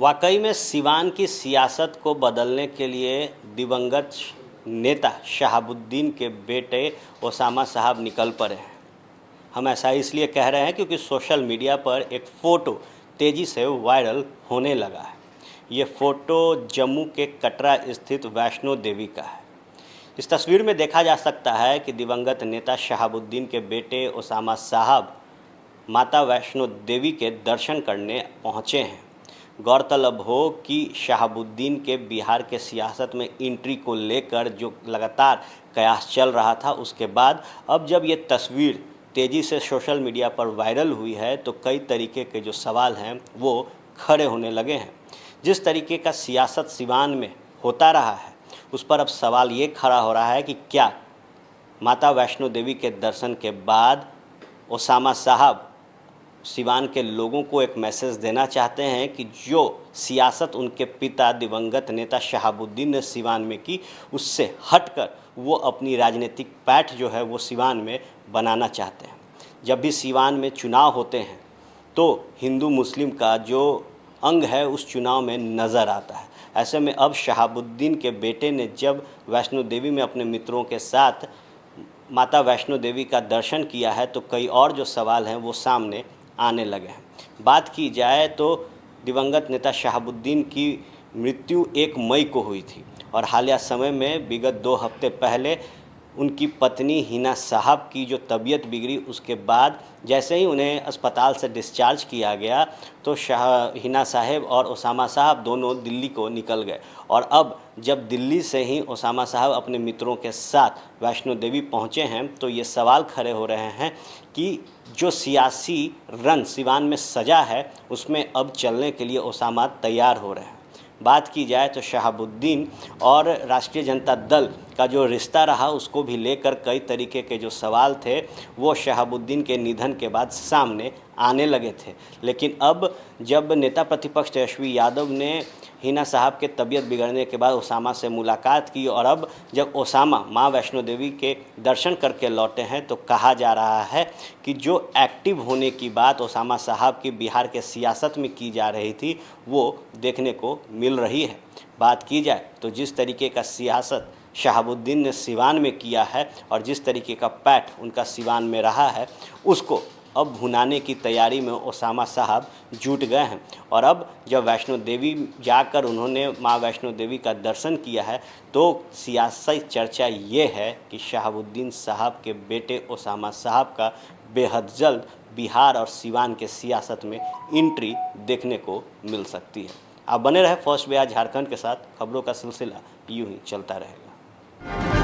वाकई में सिवान की सियासत को बदलने के लिए दिवंगत नेता शहाबुद्दीन के बेटे ओसामा साहब निकल पड़े हैं। हम ऐसा इसलिए कह रहे हैं क्योंकि सोशल मीडिया पर एक फ़ोटो तेज़ी से वायरल होने लगा है। ये फ़ोटो जम्मू के कटरा स्थित वैष्णो देवी का है। इस तस्वीर में देखा जा सकता है कि दिवंगत नेता शहाबुद्दीन के बेटे ओसामा साहब माता वैष्णो देवी के दर्शन करने पहुँचे हैं। गौरतलब हो कि शहाबुद्दीन के बिहार के सियासत में एंट्री को लेकर जो लगातार कयास चल रहा था, उसके बाद अब जब ये तस्वीर तेज़ी से सोशल मीडिया पर वायरल हुई है तो कई तरीके के जो सवाल हैं वो खड़े होने लगे हैं। जिस तरीके का सियासत सिवान में होता रहा है उस पर अब सवाल ये खड़ा हो रहा है कि क्या माता वैष्णो देवी के दर्शन के बाद ओसामा साहब सिवान के लोगों को एक मैसेज देना चाहते हैं कि जो सियासत उनके पिता दिवंगत नेता शहाबुद्दीन ने सिवान में की, उससे हटकर वो अपनी राजनीतिक पैठ जो है वो सिवान में बनाना चाहते हैं। जब भी सिवान में चुनाव होते हैं तो हिंदू मुस्लिम का जो अंग है उस चुनाव में नज़र आता है। ऐसे में अब शहाबुद्दीन के बेटे ने जब वैष्णो देवी में अपने मित्रों के साथ माता वैष्णो देवी का दर्शन किया है तो कई और जो सवाल हैं वो सामने आने लगे हैं। बात की जाए तो दिवंगत नेता शहाबुद्दीन की मृत्यु 1 मई को हुई थी और हालिया समय में विगत 2 हफ्ते पहले उनकी पत्नी हिना साहब की जो तबीयत बिगड़ी, उसके बाद जैसे ही उन्हें अस्पताल से डिस्चार्ज किया गया तो हिना साहब और ओसामा साहब दोनों दिल्ली को निकल गए। और अब जब दिल्ली से ही ओसामा साहब अपने मित्रों के साथ वैष्णो देवी पहुँचे हैं तो ये सवाल खड़े हो रहे हैं कि जो सियासी रंग सिवान में सजा है उसमें अब चलने के लिए ओसामा तैयार हो रहे हैं। बात की जाए तो शहाबुद्दीन और राष्ट्रीय जनता दल का जो रिश्ता रहा उसको भी लेकर कई तरीके के जो सवाल थे वो शहाबुद्दीन के निधन के बाद सामने आने लगे थे। लेकिन अब जब नेता प्रतिपक्ष तेजस्वी यादव ने हिना साहब के तबीयत बिगड़ने के बाद ओसामा से मुलाकात की और अब जब ओसामा माँ वैष्णो देवी के दर्शन करके लौटे हैं तो कहा जा रहा है कि जो एक्टिव होने की बात ओसामा साहब की बिहार के सियासत में की जा रही थी वो देखने को मिल रही है। बात की जाए तो जिस तरीके का सियासत शहाबुद्दीन ने सिवान में किया है और जिस तरीके का पैठ उनका सिवान में रहा है उसको अब भुनाने की तैयारी में ओसामा साहब जुट गए हैं। और अब जब वैष्णो देवी जाकर उन्होंने माँ वैष्णो देवी का दर्शन किया है तो सियासी चर्चा ये है कि शहाबुद्दीन साहब के बेटे ओसामा साहब का बेहद जल्द बिहार और सिवान के सियासत में एंट्री देखने को मिल सकती है। आप बने रहे फर्स्ट बिहार झारखंड के साथ। खबरों का सिलसिला यूं ही चलता रहेगा।